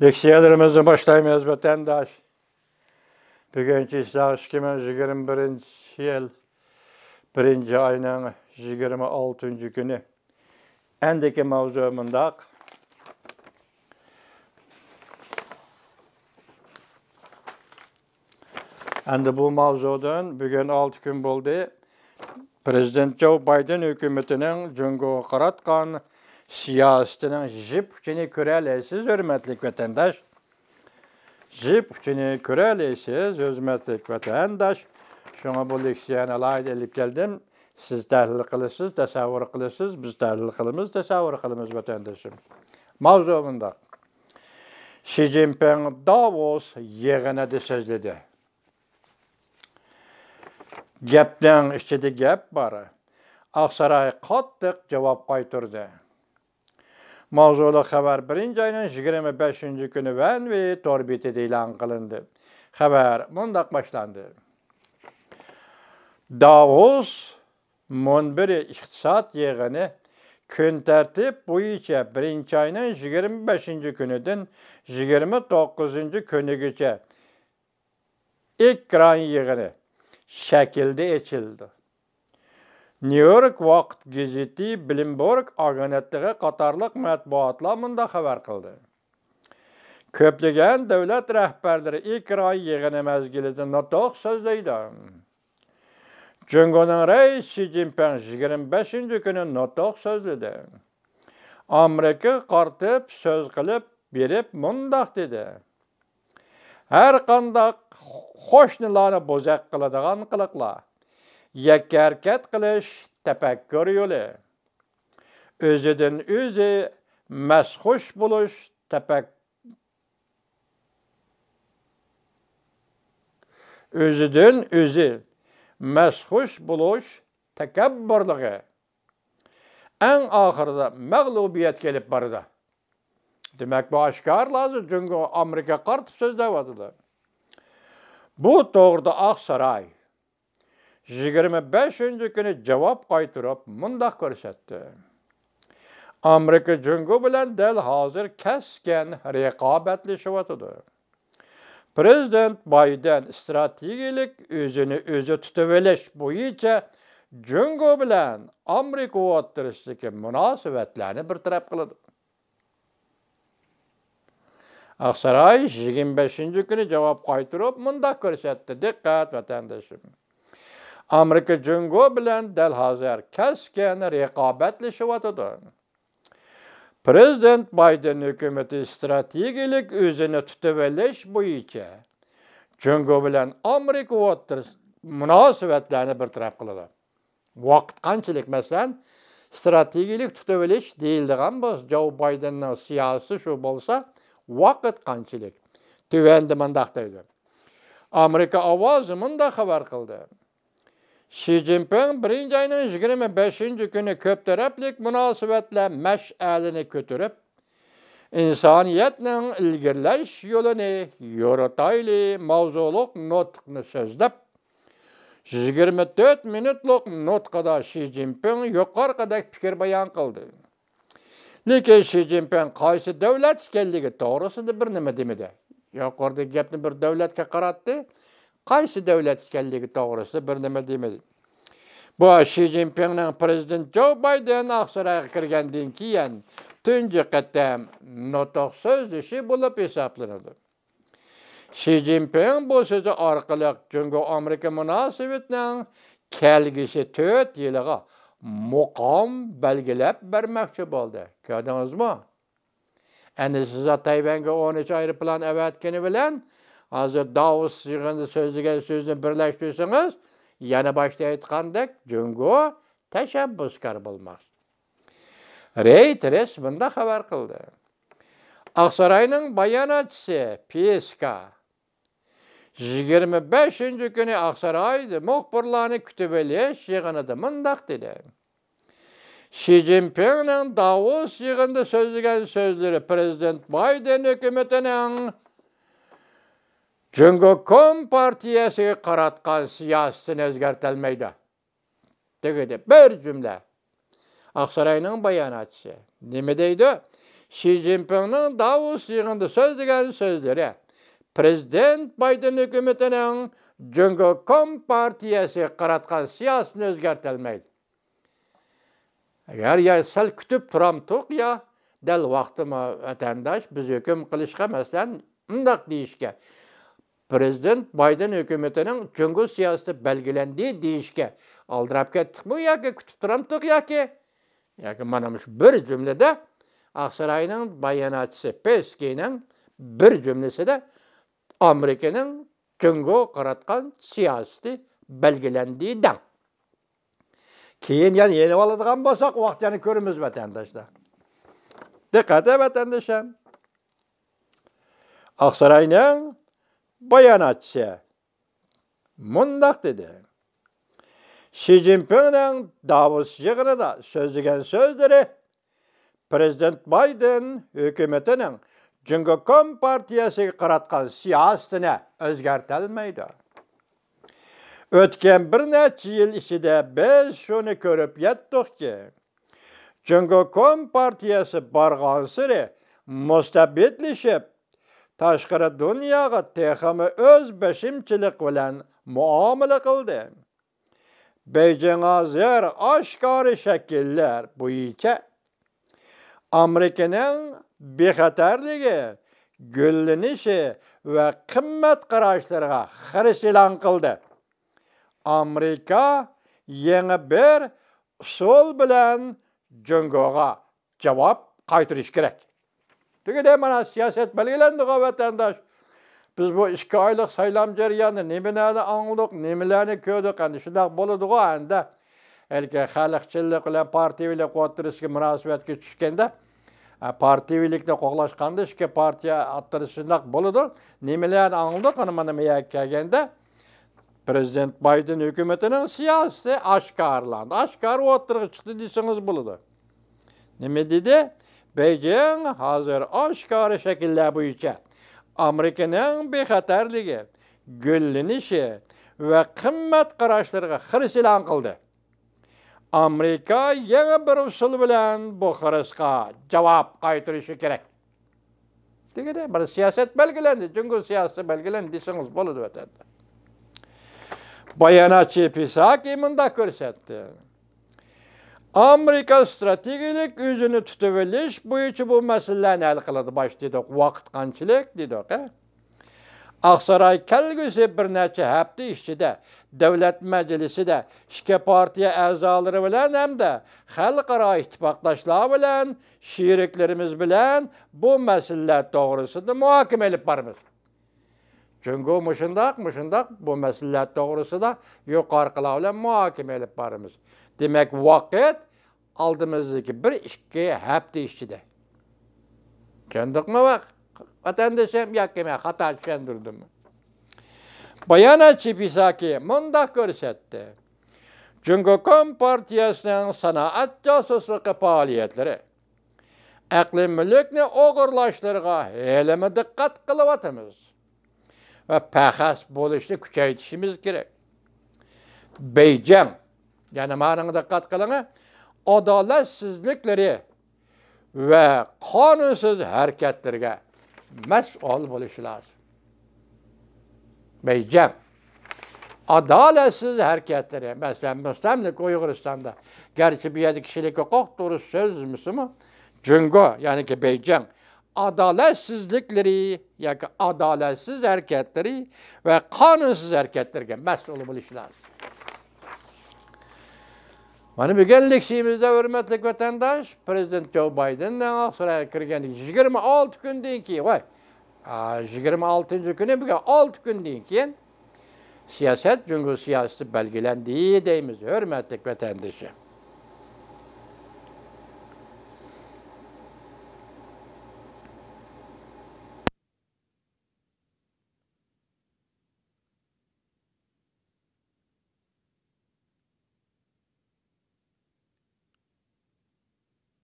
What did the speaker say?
Leksiyalarımızı başlaymayız vatandaş. Bugünkü islah 2021 yıl 1. ayının 26. günü. Endeki mavzumunda endi bu mavzudan bugün 6 gün oldu. Prezident Joe Biden hükümetinin Cungo'ya qaratqan siyasetinin jip uchini ko'raleysiz, hurmatli vatandaş. Jip uchini ko'raleysiz, hurmatli vatandaş. Şuna bu leksiyani alayda elib keldim. Siz tahlil qilasiz, tasavvur qilasiz, biz tahlil qilamiz, tasavvur qilamiz vatandaşım. Mavzu bunda. Xi Jinping Davos yig'inida so'zladi. Gapning ichida gap bor. Aqsaray qattiq javob qaytardi. Mavzuli xabar 1. ayının 25. günü ve torbitida e'lon qilindi. Xabar mundaq boshlandı. Davos munbiri iqtisod yig'ini kun tartib bo'yicha 1. ayının 25. kunidan 29. kunigacha ekran yig'ini shaklda ochildi. New York Vaqt gazeti, Bloomberg agentligi qatorliq matbuotlar bunda xabar qildi. Ko'plagan davlat rahbarlari ekran yig'ini mezgilida nutq so'zlaydi. Cungo'ning raisi Xi Jinping 25. kuni nutq so'zladi. Amerika qartib so'z qilib berib mundaq dedi. Har qanday qo'shnilarni bo'zaq qiladigan qiliqlar. Yakka harakat qilish tafakkur yo'li. O'zidan o'zi masxush bo'lish o'zidan o'zi masxush bo'lish takabburligi. Eng oxirida mag'lubiyat kelib bordi. Demak, bu oshkor lazım. Çünkü Amerika qartib so'zlayapti. Bu to'g'rida Aqsaray 25. kuni javob qaytarib mundaq ko'rsatdi. Amerika Jungo bilan dal hozir kasgan raqobatlashyapti. Prezident Biden strategik o'zini o'zi tutib olish bo'yicha Jungo bilan Amerika o'rtasidagi munosabatlarni bartaraf qiladi. Aqsaray 25. kuni javob qaytarib mundaq ko'rsatdi. Diqqat vatandoshim. Amerika Jungo bilan dal hozir kasgan raqobatlashyapti. Prezident Biden hukumati strategik o'zini tutib olish bo'yicha Jungo bilan Amerika o'rtasida munosabatlarni bartaraf qiladi. Vaqt qanchalik, masalan, strategik tutib olish deyiladigan bo'lsa, Joe Bidenning siyosati shu bo'lsa, vaqt qanchalik? Tuvanda mundaq deydi. Amerika ovozi munda xabar qildi. Xi Jinping 1. ayının 25. kuni ko'p taraflik munosabatlar mash'alini ko'tarib, insoniyatning ilgirlash yo'lini yo'ritayli mavzuliq nutqni so'zlab, 24 minutlik nutqida Xi Jinping yuqoridagi fikr bayon qildi. Lekin Xi Jinping qaysi davlat ekanligi to'g'risida bir nima demadi. Yuqoridagi gapni bir davlatga qaratdi. Qaysi davlat ekanligi to'g'risida bir nima demadi. Bu Xi Jinpingning prezident Joe Biden Aqsarayga kirgandan keyin tunji qatam nutq so'zlashi bo'lib hisoblanadi. Xi Jinping bu so'zi orqali Jungo Amerika munosabatining kelgusi 4 yiliga muqom belgilab bermoqchi bo'ldi. Ko'rdingizmi? Endi siz Tayvanga 13 aeroplan avatgani bilan hozir Davos yig'inida so'zlagan so'zni birlashtirsangiz, yana boshda aytgandek Jungo tashabbuskor bo'lmoqchi. Reuters bunda xabar qildi. Aqsarayning bayonotchisi Peska 25. kuni Aqsarayda muxbirlarni kutib olish yig'inida mundaq dedi. Xi Jinpingning Davos yig'inida so'zlagan so'zlari prezident Biden hukumatining Jungo Kompartiyasiga qaratgan siyosetini o'zgartirmaydi. Dedi bir cümle. Aqsarayning bayonotchisi. Nima deydi? Xi Jinping'nin Davos yığında sözlegen sözleri, Prezident Biden hükümetinin Cumhuriyet Partiyasi qaratgan siyasatini o'zgartirolmaydi. Agar ya sal kutib turamdiq ya dal vaqtimi vatandosh biz hukm qilishga masalan undaq deyishga. Prezident Biden hükümetinin Cumhuriyet siyasati belgilendi deyishga aldirab ketdikmi yoki kutib turamdiq yoki mana shu bir jumlada Aqsaroyning bayonotchisi Peskeyning bir jumlasida Amerika'nın Cumhuriyet qaratgan siyasati belgilendi dan. Keyin yani yeni oladigan bo'lsak, vaqt yana ko'ramiz vatandoshlar. Diqqat vatandoshlar. Aqsaroyning bayonotchisi mundaq dedi. Xi Jinping'ning Davos yig'inida so'zlagan so'zlari Prezident Biden hükümetinin Cumhuriyet Partiyasiga qaratgan siyosatini o'zgartirolmaydi. O'tgan bir necha yil ichida biz shuni ko'rib yetdikki, Cumhuriyet Partiyasi borgan sari mustabidlashib, tashqari dunyoga texmi o'z beshimchilik bilan muomala qildi. Beijing hozir oshkora shakllar bo'yicha Amerika'nın bexatarligi, gullanishi va qimmat qarashlarga xirish e'lon qildi. Amerika yangi bir usul bilan Cumhuriyetga javob qaytarish kerak. Tugide mana siyosat belgilandi vatandosh. Biz bu 2 oylik saylam jarayonini nimalarni angladik, nimalarni ko'rdik, endi shunday bo'ladi-ku endi. Elki xalqchilik bilan partiyavilik o'tirishga munosabatga tushganda partiyavilikda qo'g'lashganda ikki partiya o'tirishindaq bo'ladi. Nimalarni angladik, mana kelganda Prezident Biden hükümetinin siyasi aşkarlandı. Aşkar o'tirg'i chiqdi desangiz bo'ladi. Nima dedi? Beijing hozir oshkora shakllar bo'yicha Amerikaning bexatarligi, gullanishi va qimmat qarashlarga xirish e'lon qildi. Amerika yangi bir usul bilan bu xirishga javob qaytarishi kerak. Deganda bir siyosat belgilandi, Cumhuriyet siyosati belgilandi desangiz bo'ladi vatanda. Bayonotchi Psaki munda ko'rsatdi. Amerika strategik o'zini tutib olish bo'yicha bu masalalarni hal qiladi boshladik. Vaqt qanchalik dedik. Aqsaroy kelgusi bir necha hafta ichida davlat majlisida ikki partiya a'zolari bilan hamda xalqaro ittifoqdoshlar bilan sheriklarimiz bilan bu masalalar to'g'risida muhokama olib boramiz. Çünkü muşundaq bu meseleler doğrusida yuqorqilar bilan muhokama olib boramiz. Demak, vaqt oldimizdagi 1-2 hafta ichida. Tushundingmi vaqt? Vatandoshim yoki men xato tushundirdimmi? Bayonotchi Psaki mundaq ko'rsatdi. Cumhuriyet Partiyasining sanoat josusligi faoliyatlari aqliy mulkni o'g'irlashlarga elimi diqqat qilyapmiz. Ve paxas bo'lishni kuchaytirishimiz kerak. Beijing, yani ma'noga diqqat qiling, adolatsizliklari va qonunsiz harakatlarga mas'ul bo'lishi lozim. Beijing adolatsiz harakatlari, masalan, mustamlik Uyg'uristonda, garchi bu yerda kishilik huquq to'g'risida so'zimizmi? Cumhuriyet, yani ki Beijing adolatsizlikleri yoki adolatsiz harakatleri ve kanunsuz harekatlarga mas'ul bo'lishi lozim. Mana bugunlik şeyimizde hurmatli vatandosh, Prezident Joe Biden'dan Aqsaroyga kirgan 26 kundan keyin, 26 kuni bugun 6 kundan keyin siyosat Cumhuriyet siyosati belgilendi deymiz hurmatli vatandoshlar.